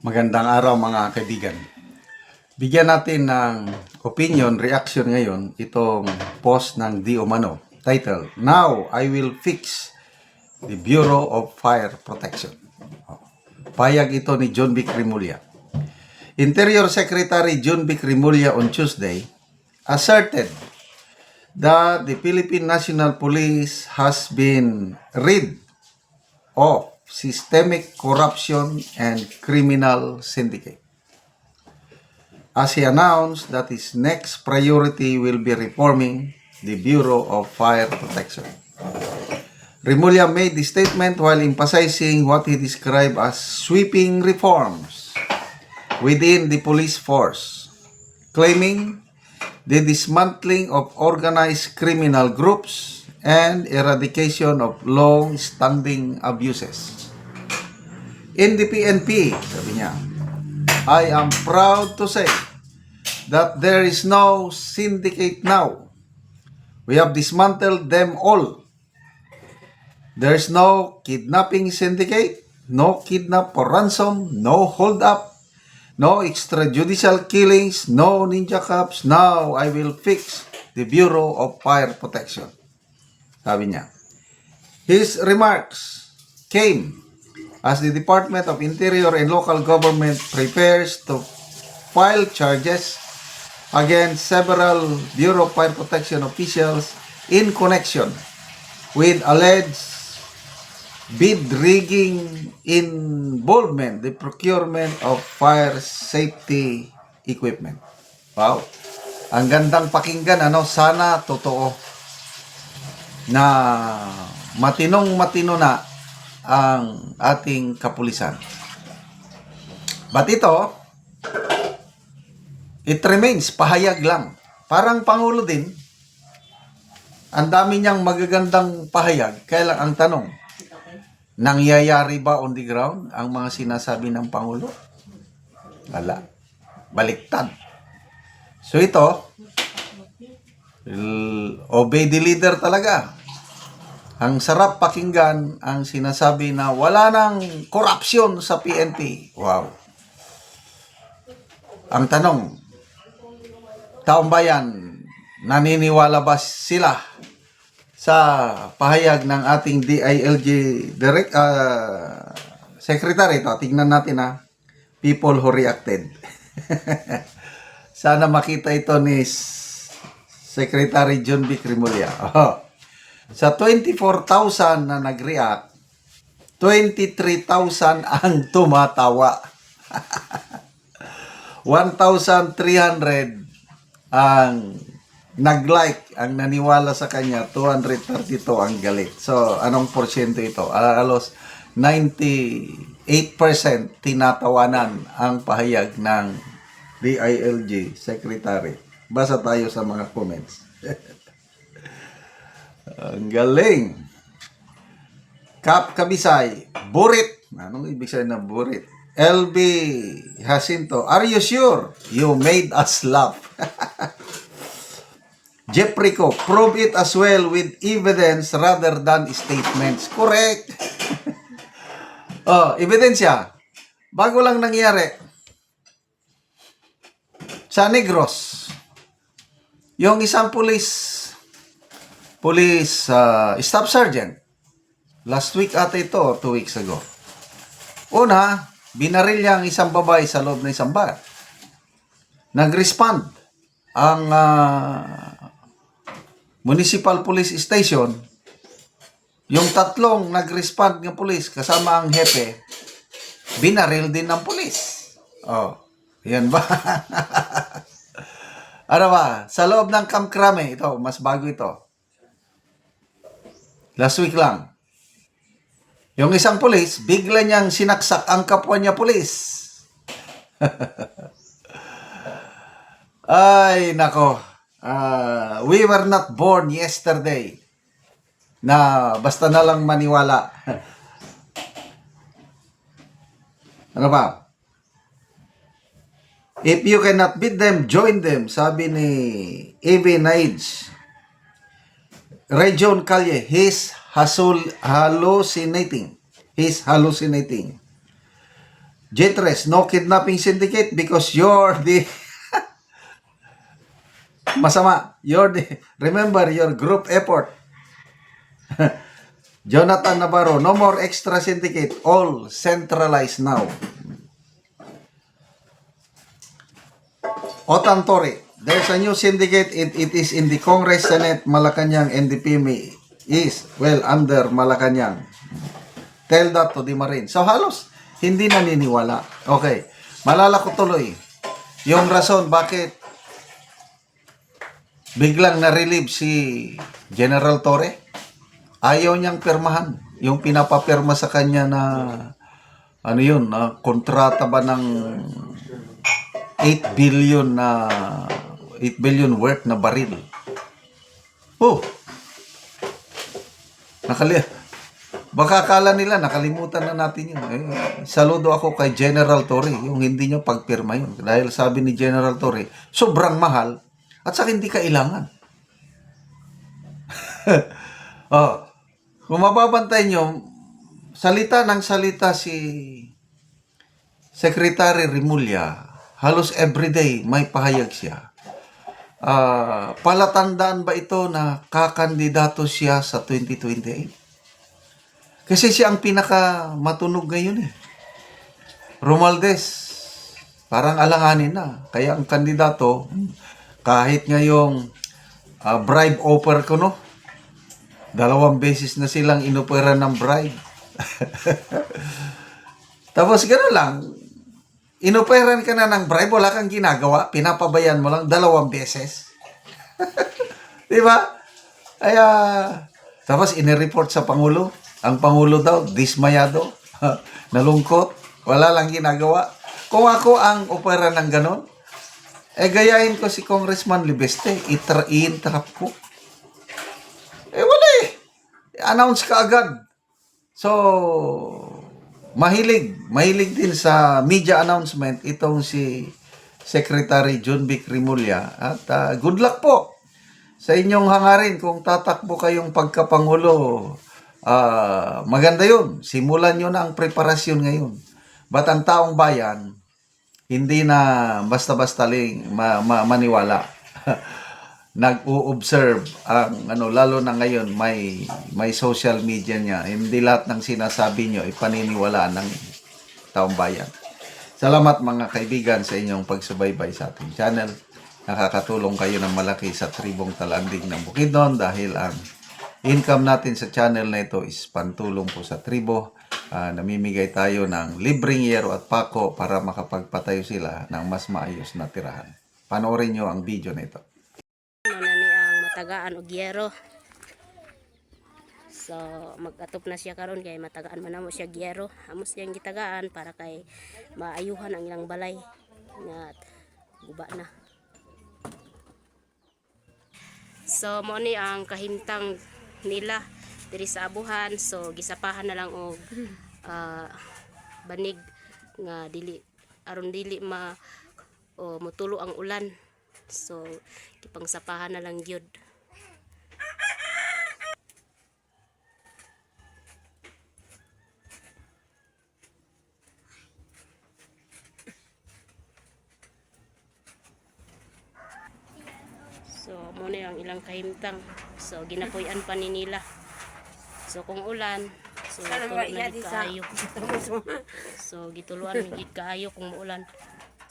Magandang araw mga kaibigan. Bigyan natin ng opinion, reaction ngayon itong post ng Di Umano. Title, Now I Will Fix the Bureau of Fire Protection. Payag ito ni John B. Rimulya. Interior Secretary John B. Rimulya on Tuesday asserted that the Philippine National Police has been rid of systemic corruption and criminal syndicate. As he announced that his next priority will be reforming the Bureau of Fire Protection. Rimulya made the statement while emphasizing what he described as sweeping reforms within the police force, claiming the dismantling of organized criminal groups and eradication of long-standing abuses. In the PNP, sabi niya, I am proud to say that there is no syndicate now. We have dismantled them all. There is no kidnapping syndicate, no kidnap for ransom, no hold up, no extrajudicial killings, no ninja cops. Now I will fix the Bureau of Fire Protection. Sabi niya. His remarks came as the Department of Interior and Local Government prepares to file charges against several Bureau of Fire Protection officials in connection with alleged bid rigging involvement, the procurement of fire safety equipment. Wow. Ang gandang pakinggan, sana totoo na matinong-matino na ang ating kapulisan. But ito, it remains pahayag lang. Parang Pangulo din, ang dami niyang magagandang pahayag. Kaya lang ang tanong, nangyayari ba on the ground ang mga sinasabi ng Pangulo? Wala. Baliktad. So ito, obey the leader talaga. Ang sarap pakinggan ang sinasabi na wala nang korupsyon sa PNP. Wow. Ang tanong, taong bayan, naniniwala ba sila sa pahayag ng ating DILG Secretary? Ito, tignan natin people who reacted. Sana makita ito ni Secretary John B. Rimulya. Sa 24,000 na nag-react, 23,000 ang tumatawa. 1,300 ang nag-like, ang naniwala sa kanya, 232 ang galit. So, anong porsyento ito? Alos 98% tinatawanan ang pahayag ng DILG Secretary. Basa tayo sa mga comments. Ang galing. Kap Kabisay, burit. Anong ibig sabihin ng burit? LB Jacinto, are you sure? You made us laugh. Jeff Rico, prove it as well with evidence rather than statements. Correct. Ebidensya. Bago lang nangyari. Sa Negros, yung isang police staff sergeant, last week ata ito, 2 weeks ago. Una, binaril niya ang isang babae sa loob ng isang bar. Nag-respond ang municipal police station. Yung tatlong nag-respond ng police kasama ang hepe, binaril din ng police. Yan ba? Ano ba? Sa loob ng Camp Crame, ito, mas bago ito. Last week lang. Yung isang pulis, bigla niyang sinaksak ang kapwa niya pulis. Ay, nako. We were not born yesterday na basta na lang maniwala. Ano ba? If you cannot beat them, join them. Sabi ni A.V. Naij. Region Calle, he's hallucinating. Jetres, no kidnapping syndicate because you're the masama. Remember your group effort. Jonathan Navarro, no more extra syndicate. All centralized now. Otan Tori, there's a new syndicate. It is in the Congress, Senate, Malacanang, and the PME is, well, under Malacanang. Tell that to the Marine. So halos, hindi naniniwala. Okay, malala ko tuloy. Yung rason bakit biglang na-relieve si General Torre, ayaw niyang pirmahan. Yung pinapapirma sa kanya na, ano yun, na kontrata ba ng 8 billion na 8 billion worth na baril. Oh. Baka akala nila nakalimutan na natin yun. Saludo ako kay General Torre, yung hindi niya pagpirma yun. Dahil sabi ni General Torre, sobrang mahal at saka hindi kailangan. Oh, kung mababantay nyo, salita ng salita si Secretary Rimulya, halos everyday may pahayag siya. Palatandaan ba ito na kakandidato siya sa 2028? Kasi siya ang pinaka matunog ngayon eh. Romualdez, parang alanganin na. Kaya ang kandidato, kahit ngayong bribe offer ko, no? 2 beses na silang inopera ng bribe. Tapos gano'n lang, inoperan ka na ng bribe, wala kang ginagawa, pinapabayan mo lang 2 beses. Diba? Kaya, tapos inireport sa Pangulo. Ang Pangulo daw, dismayado, nalungkot, wala lang ginagawa. Kung ako ang opera ng ganon, gayahin ko si Congressman Libeste, i-interrupt ko. Wala eh. Announce ka agad. So, mahilig din sa media announcement itong si Secretary John Vic Rimulya. At good luck po sa inyong hangarin kung tatakbo kayong pagkapangulo. Maganda yun. Simulan nyo na ang preparasyon ngayon. But ang taong bayan, hindi na basta-basta maniwala. Nag-o-observe ang lalo na ngayon may social media niya. Hindi lahat ng sinasabi nyo ay paniniwalaan ng taong bayan. Salamat mga kaibigan sa inyong pagsubaybay sa ating channel. Nakakatulong kayo ng malaki sa tribong Talanding ng Bukidnon dahil ang income natin sa channel na ito is pantulong po sa tribo. Namimigay tayo ng libreng yero at pako para makapagpatayo sila ng mas maayos na tirahan. Panoorin nyo ang video na ito. Manani ang matagaan og yero. So mag-atop na siya karon kay matagaan man namo siya yero. Amos siyang gitagaan para kay maayuhan ang ilang balay nga guba na. So mo ni ang kahimtang nila diri sa abuhan. So gisapahan na lang og banig nga aron dili motulo ang ulan. So ipangsapahan na lang gyud. So muna ang ilang kahimtang. So ginapuy-an pa ni nila. So kung ulan, so tulo na gid kaayo. So gituluan na gid kaayo kung muulan.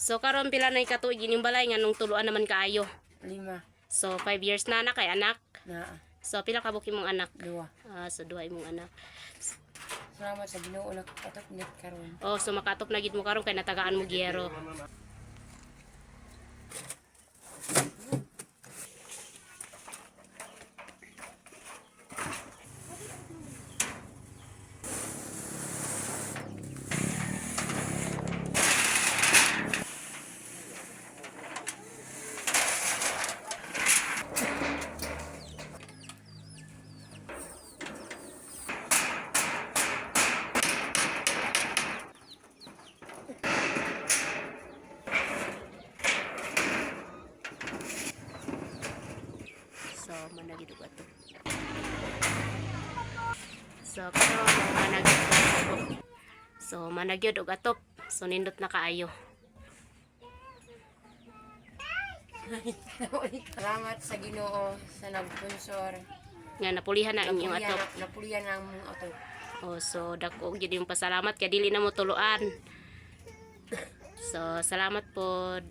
So karon pila na ikatuig ining balay nga nung tuluan naman kaayo? 5. So 5 years na kay anak. Na. So pila ka buki mong anak? 2. So 2 imong anak. Salamat sa Ginoo nakapatok net karon. Oh, so makatop na gid mo karon kay natagaan mo giyero. So managid og ato. So karon managid. So managyod og atop. So nindot na kaayo. Salamat sa Ginoo sa nagsponsor. Nga napulihan na inyong atop. Napulian ang mong atop. Oh, so dako gyud yung pasalamat kay dili na mo tuluan. So salamat pod.